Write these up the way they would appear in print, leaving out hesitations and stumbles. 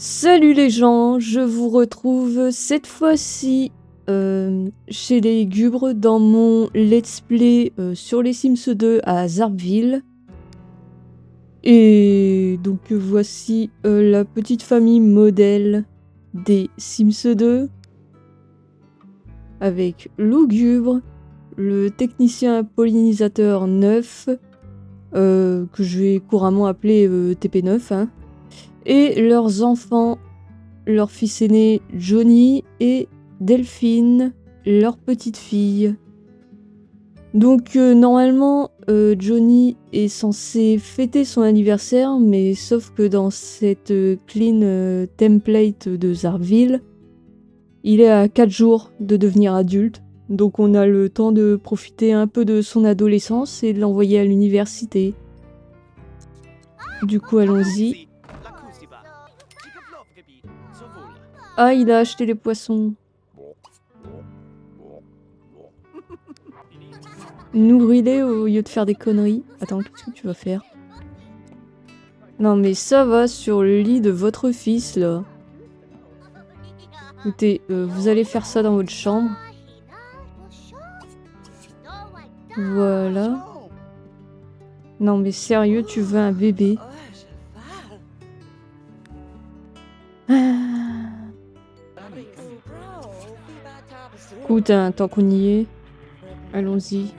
Salut les gens, je vous retrouve cette fois-ci chez les Gubres dans mon let's play sur les Sims 2 à Zarpville. Et donc voici la petite famille modèle des Sims 2 avec Lou Gubre, le technicien pollinisateur 9 que je vais couramment appeler TP9 hein, et leurs enfants, leur fils aîné Johnny et Delphine, leur petite fille. Donc normalement Johnny est censé fêter son anniversaire, mais sauf que dans cette clean template de Zarpville, il est à 4 jours de devenir adulte. Donc on a le temps de profiter un peu de son adolescence et de l'envoyer à l'université. Du coup allons-y. Ah, il a acheté les poissons. Nourris-les au lieu de faire des conneries. Attends, qu'est-ce que tu vas faire? Non mais ça va sur le lit de votre fils là. Écoutez, vous allez faire ça dans votre chambre. Voilà. Non mais sérieux, tu veux un bébé? Écoute, hein, tant qu'on y est, allons-y.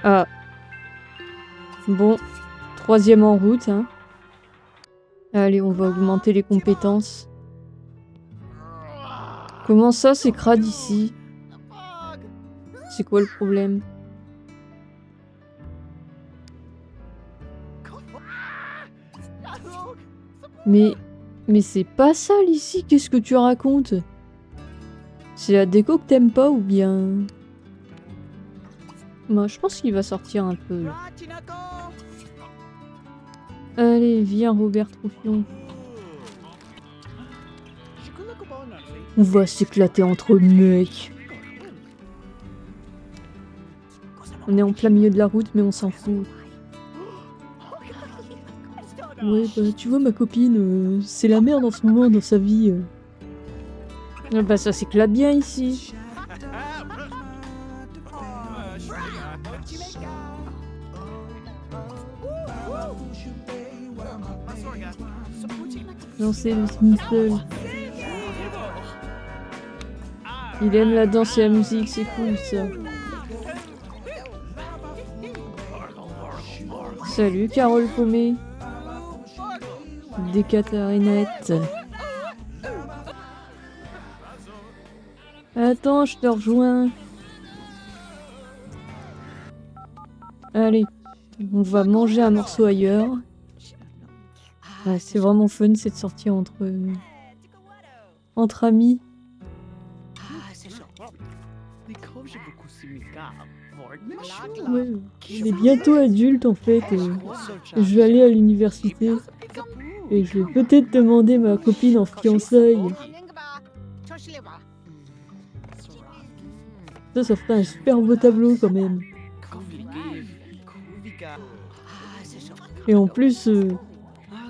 Ah. Bon, troisième en route, hein. Allez, on va augmenter les compétences. Comment ça, c'est crade ici? C'est quoi le problème? Mais c'est pas sale ici, qu'est-ce que tu racontes? C'est la déco que t'aimes pas ou bien... Moi, je pense qu'il va sortir un peu. Là. Allez, viens Robert Troufion. On va s'éclater entre mecs. On est en plein milieu de la route, mais on s'en fout. Ouais, bah tu vois ma copine, c'est la merde en ce moment dans sa vie. Ah bah ça s'éclate bien ici. Non, c'est le Smithel. Il aime la danse et la musique, c'est cool ça. Salut Carole Paumé. Des catarinettes. Attends, je te rejoins. Allez, on va manger un morceau ailleurs. Ouais, c'est vraiment fun cette sortie entre amis. Ouais, on est bientôt adulte en fait. Je vais aller à l'université. Et je vais peut-être demander ma copine en fiançailles. Ça ferait un super beau tableau quand même. Et en plus,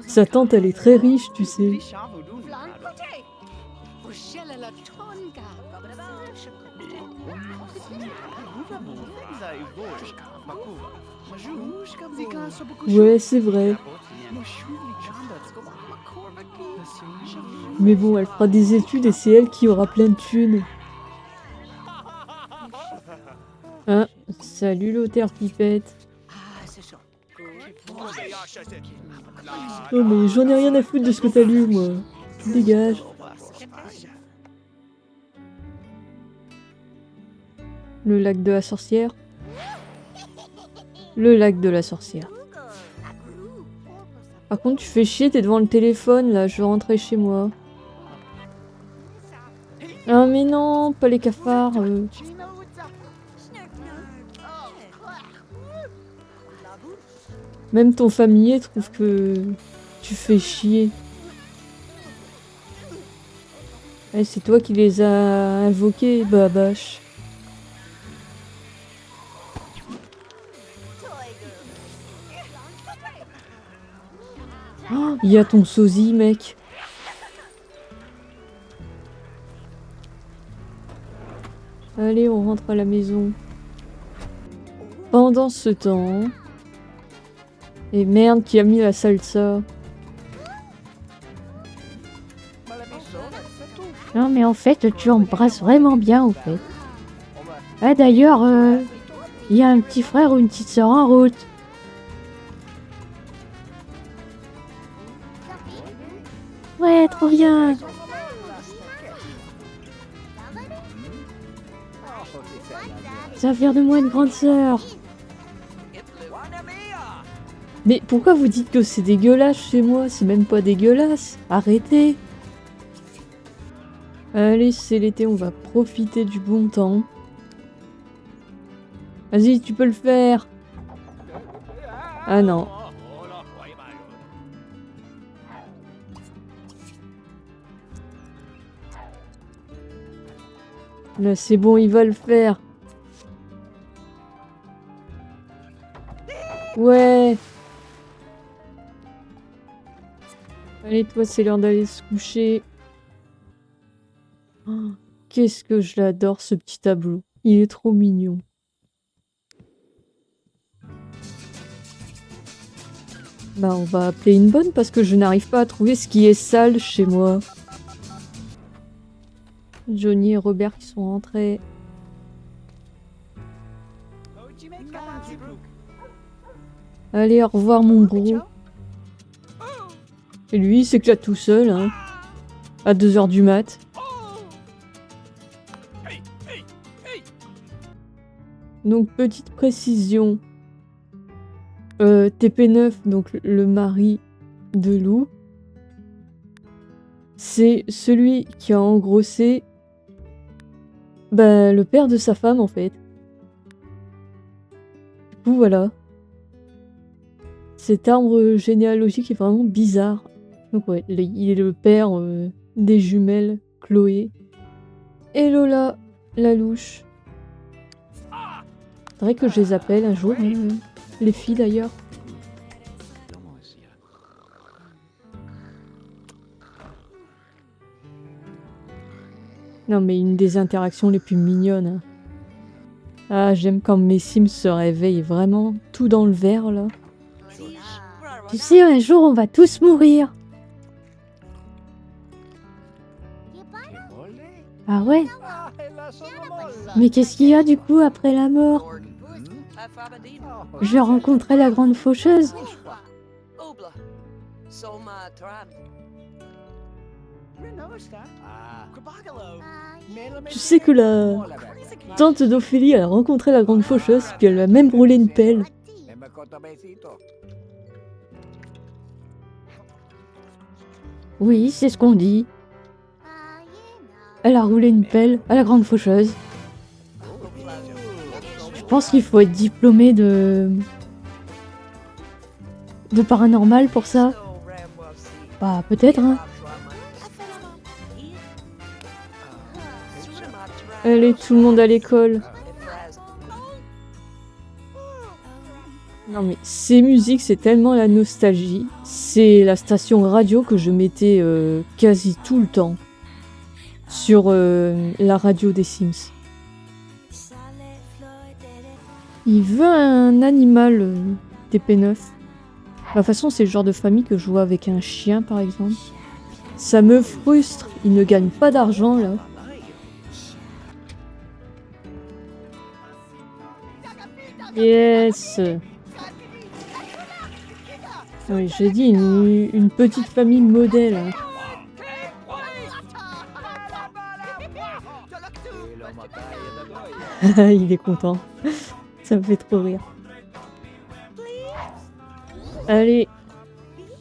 sa tante elle est très riche, tu sais. Ouais, c'est vrai. Mais bon, elle fera des études et c'est elle qui aura plein de thunes. Hein? Salut l'auteur pipette. Oh mais j'en ai rien à foutre de ce que t'as lu, moi. Dégage. Le lac de la sorcière. Le lac de la sorcière. Par contre, tu fais chier, t'es devant le téléphone, là, je veux rentrer chez moi. Ah mais non, pas les cafards. Même ton familier trouve que tu fais chier. Ouais, c'est toi qui les as invoqués, Babache. Oh, il y a ton sosie, mec. Allez, on rentre à la maison. Pendant ce temps... Et merde, qui a mis la salsa? Non, mais en fait, tu embrasses vraiment bien, au fait. Ah, d'ailleurs, il y a un petit frère ou une petite sœur en route. Ouais, trop bien. Ça va faire de moi une grande sœur. Mais pourquoi vous dites que c'est dégueulasse chez moi? C'est même pas dégueulasse. Arrêtez. Allez, c'est l'été, on va profiter du bon temps. Vas-y, tu peux le faire. Ah non. Là, c'est bon, il va le faire. Ouais. Allez, toi, c'est l'heure d'aller se coucher. Oh, qu'est-ce que je l'adore, ce petit tableau. Il est trop mignon. Bah, on va appeler une bonne parce que je n'arrive pas à trouver ce qui est sale chez moi. Johnny et Robert qui sont rentrés. Allez, au revoir mon gros. Et lui, il s'éclate tout seul, hein. À 2 h du mat. Donc, petite précision. TP9, donc le mari de Lou, c'est celui qui a engrossé le père de sa femme, en fait. Du coup, voilà. Cet arbre généalogique est vraiment bizarre. Donc ouais, il est le père des jumelles Chloé et Lola, la louche. Faudrait que je les appelle un jour, hein, les filles d'ailleurs. Non mais une des interactions les plus mignonnes. Hein. Ah, j'aime quand mes Sims se réveillent vraiment tout dans le vert là. Tu sais, un jour, on va tous mourir. Ah ouais? Mais qu'est-ce qu'il y a du coup après la mort? Je rencontrais la grande faucheuse. Tu sais que la tante d'Ophélie elle a rencontré la grande faucheuse, puis elle a même roulé une pelle. Oui, c'est ce qu'on dit. Elle a roulé une pelle à la grande faucheuse. Je pense qu'il faut être diplômé de paranormal pour ça. Bah, peut-être, hein. Allez, tout le monde à l'école. Non mais ces musiques, c'est tellement la nostalgie. C'est la station radio que je mettais quasi tout le temps sur la radio des Sims. Il veut un animal TP9. De toute façon, c'est le genre de famille que je vois avec un chien, par exemple. Ça me frustre. Il ne gagne pas d'argent, là. Yes. Oui, j'ai dit une petite famille modèle. Hein. Il est content. Ça me fait trop rire. Allez,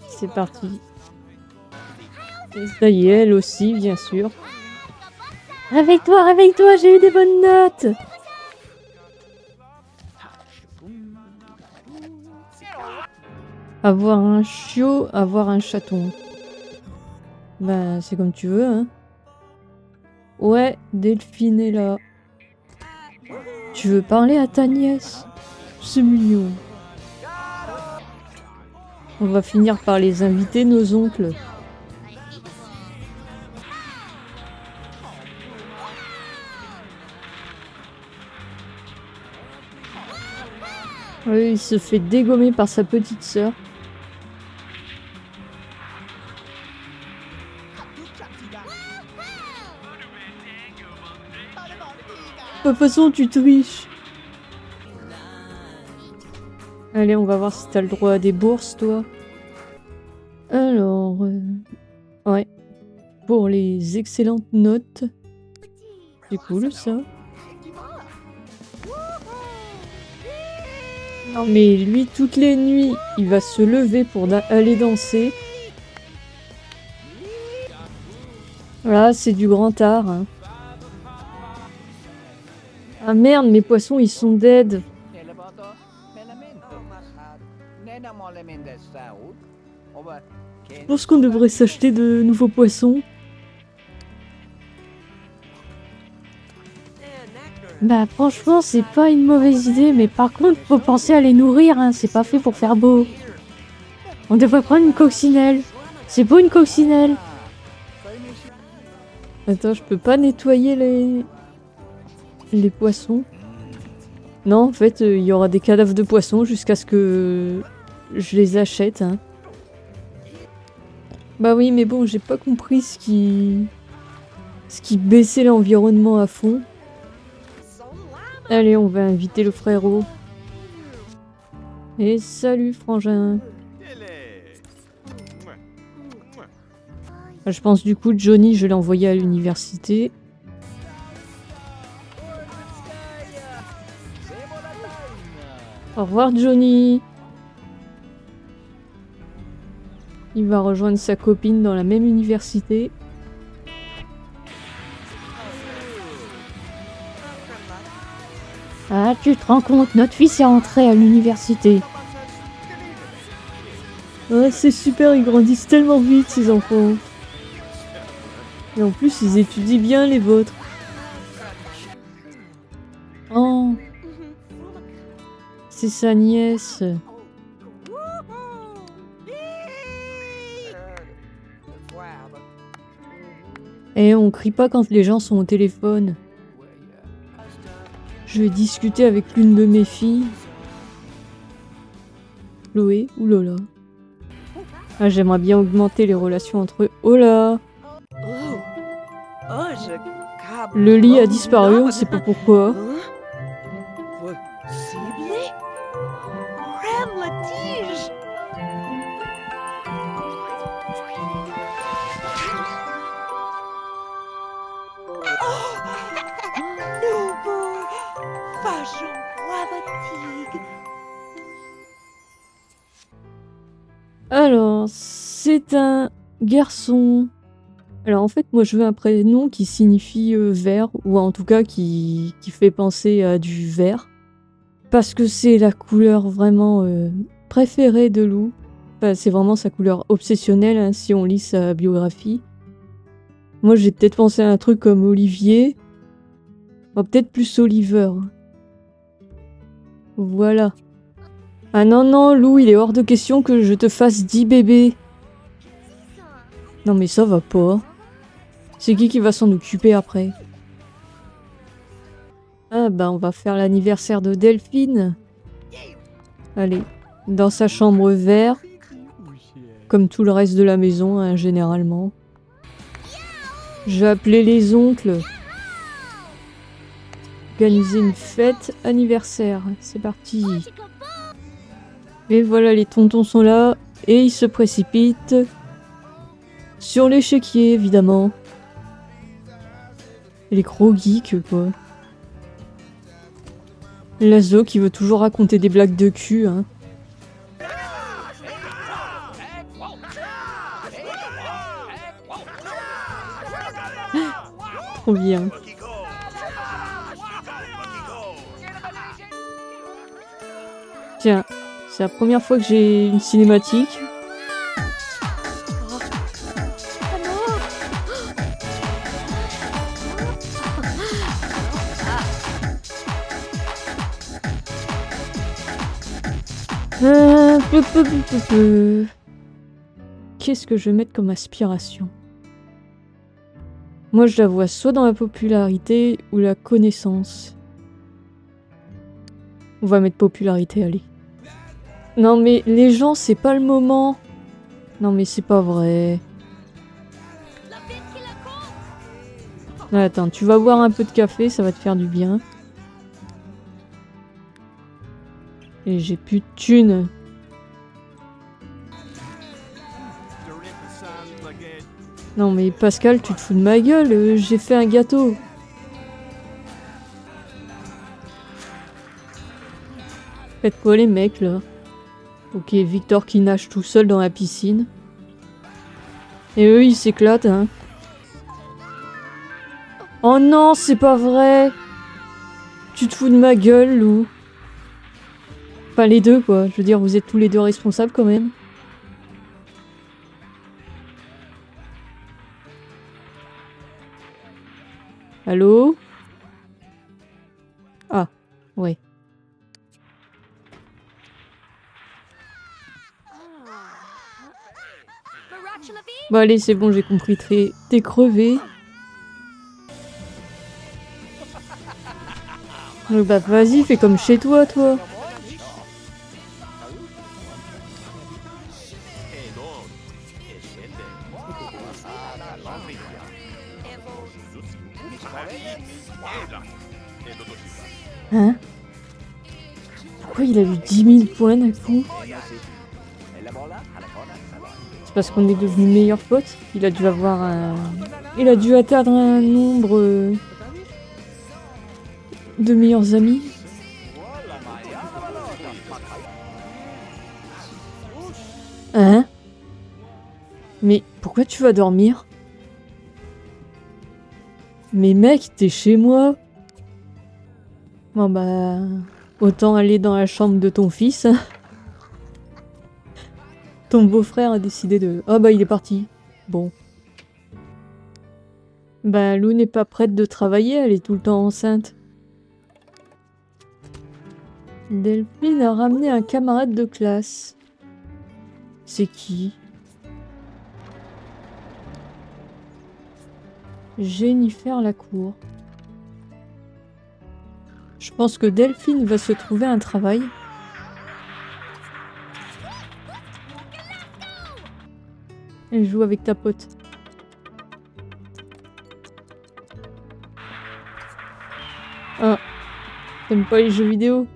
c'est parti. Et ça y est, elle aussi, bien sûr. Réveille-toi, j'ai eu des bonnes notes. Avoir un chiot, avoir un chaton. Ben, c'est comme tu veux, hein. Ouais, Delphine est là. Tu veux parler à ta nièce? C'est mignon. On va finir par les inviter, nos oncles. Oui, il se fait dégommer par sa petite sœur. De toute façon, tu triches. Allez, on va voir si t'as le droit à des bourses, toi. Alors... Ouais. Pour les excellentes notes. C'est cool, ça. Non, mais lui, toutes les nuits, il va se lever pour aller danser. Voilà, c'est du grand art. Hein. Ah merde, mes poissons, ils sont dead. Je pense qu'on devrait s'acheter de nouveaux poissons. Bah franchement, c'est pas une mauvaise idée, mais par contre, faut penser à les nourrir, hein. C'est pas fait pour faire beau. On devrait prendre une coccinelle. C'est beau une coccinelle. Attends, je peux pas nettoyer les poissons. Non, en fait, il y aura des cadavres de poissons jusqu'à ce que je les achète. Hein. Bah oui, mais bon, j'ai pas compris ce qui baissait l'environnement à fond. Allez, on va inviter le frérot. Et salut, frangin. Je pense du coup, Johnny, je l'ai envoyé à l'université. Au revoir, Johnny. Il va rejoindre sa copine dans la même université. Ah, tu te rends compte, notre fils est rentré à l'université. Ah, c'est super, ils grandissent tellement vite, ces enfants. Et en plus, ils étudient bien les vôtres. Oh, c'est sa nièce. Et on crie pas quand les gens sont au téléphone. Je vais discuter avec l'une de mes filles. Chloé ou Lola. Ah, j'aimerais bien augmenter les relations entre eux. Oh là! Le lit a disparu, on sait pas pourquoi. Alors, c'est un garçon. Alors en fait, moi je veux un prénom qui signifie vert, ou en tout cas qui fait penser à du vert. Parce que c'est la couleur vraiment préférée de Lou. Enfin, c'est vraiment sa couleur obsessionnelle, hein, si on lit sa biographie. Moi j'ai peut-être pensé à un truc comme Olivier. Oh, peut-être plus Oliver. Voilà. Ah non, non, Lou, il est hors de question que je te fasse 10 bébés. Non mais ça va pas. C'est qui va s'en occuper après? Ah bah on va faire l'anniversaire de Delphine. Allez, dans sa chambre vert. Comme tout le reste de la maison, hein, généralement. Je vais appeler les oncles. Organiser une fête anniversaire. C'est parti. Et voilà, les tontons sont là. Et ils se précipitent sur l'échiquier, évidemment. Les gros geeks, quoi. Lazo qui veut toujours raconter des blagues de cul, hein. Trop bien. Tiens, c'est la première fois que j'ai une cinématique. Qu'est-ce que je vais mettre comme aspiration? Moi, je la vois soit dans la popularité ou la connaissance. On va mettre popularité, allez. Non, mais les gens, c'est pas le moment. Non, mais c'est pas vrai. Attends, tu vas boire un peu de café, ça va te faire du bien. Et j'ai plus de thunes. Non mais Pascal, tu te fous de ma gueule, j'ai fait un gâteau. Faites quoi les mecs là? Ok, Victor qui nage tout seul dans la piscine. Et eux ils s'éclatent hein. Oh non, c'est pas vrai! Tu te fous de ma gueule, Lou. Enfin les deux quoi, je veux dire vous êtes tous les deux responsables quand même. Allô? Ah, ouais. Bon allez, c'est bon, j'ai compris. T'es crevé. Bah vas-y, fais comme chez toi, toi. Hein? Pourquoi il a eu 10 000 points d'un coup? C'est parce qu'on est devenus meilleurs potes? Il a dû avoir un... Il a dû atteindre un nombre de meilleurs amis. Hein? Mais pourquoi tu vas dormir? Mais mec, t'es chez moi. Bon bah... Autant aller dans la chambre de ton fils. Ton beau-frère a décidé de... Ah bah il est parti. Bon. Bah Lou n'est pas prête de travailler, elle est tout le temps enceinte. Delphine a ramené un camarade de classe. C'est qui? Jennifer Lacour. Je pense que Delphine va se trouver un travail. Elle joue avec ta pote. Ah, t'aimes pas les jeux vidéo?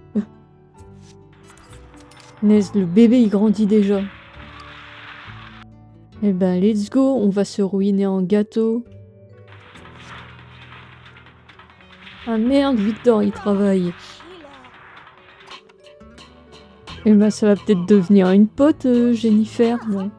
Naise, le bébé il grandit déjà. Eh ben let's go, on va se ruiner en gâteau. Ah merde, Victor il travaille. Eh ben ça va peut-être devenir une pote, Jennifer. Ouais.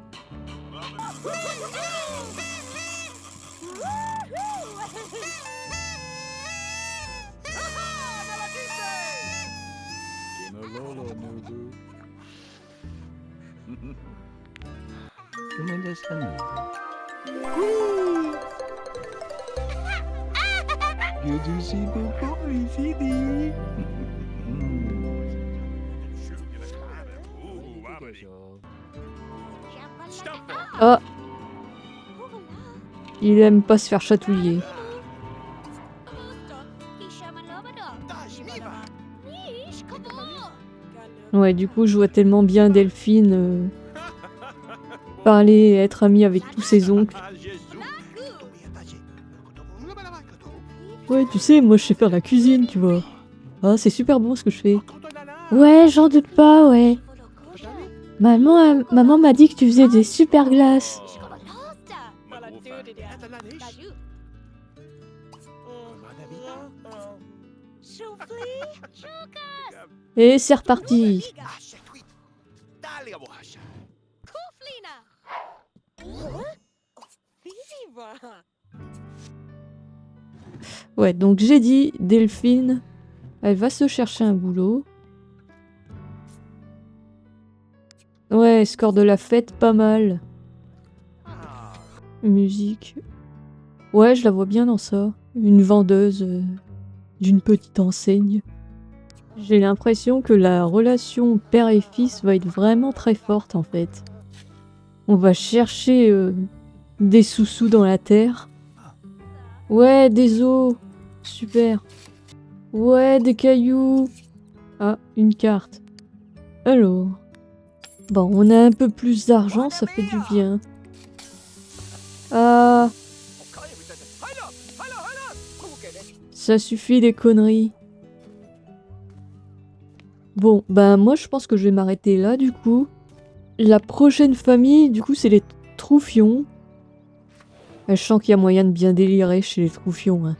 Ah, il aime pas se faire chatouiller. Ouais, du coup, je vois tellement bien Delphine parler et être amie avec tous ses oncles. Ouais, tu sais, moi je sais faire la cuisine, tu vois. Ah, c'est super bon ce que je fais. Ouais, j'en doute pas, ouais. Maman m'a dit que tu faisais des super glaces. Et c'est reparti. Ouais, donc j'ai dit, Delphine, elle va se chercher un boulot. Ouais, score de la fête, pas mal. Musique. Ouais, je la vois bien dans ça. Une vendeuse d'une petite enseigne. J'ai l'impression que la relation père et fils va être vraiment très forte en fait. On va chercher des sous-sous dans la terre. Ouais, des os. Super. Ouais, des cailloux. Ah, une carte. Alors. Bon, on a un peu plus d'argent, ça fait du bien. Ah. Ça suffit des conneries. Bon, ben moi je pense que je vais m'arrêter là du coup. La prochaine famille, du coup, c'est les Troufions. Je sens qu'il y a moyen de bien délirer chez les Troufions. Hein.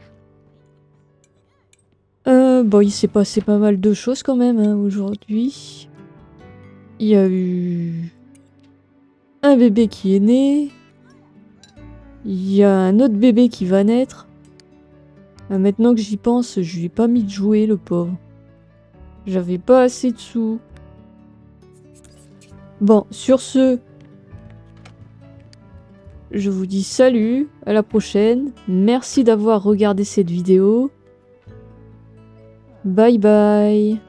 Bon, il s'est passé pas mal de choses quand même hein, aujourd'hui. Il y a eu un bébé qui est né. Il y a un autre bébé qui va naître. Maintenant que j'y pense, je lui ai pas mis de jouet, le pauvre. J'avais pas assez de sous. Bon, sur ce, je vous dis salut, à la prochaine. Merci d'avoir regardé cette vidéo. Bye bye.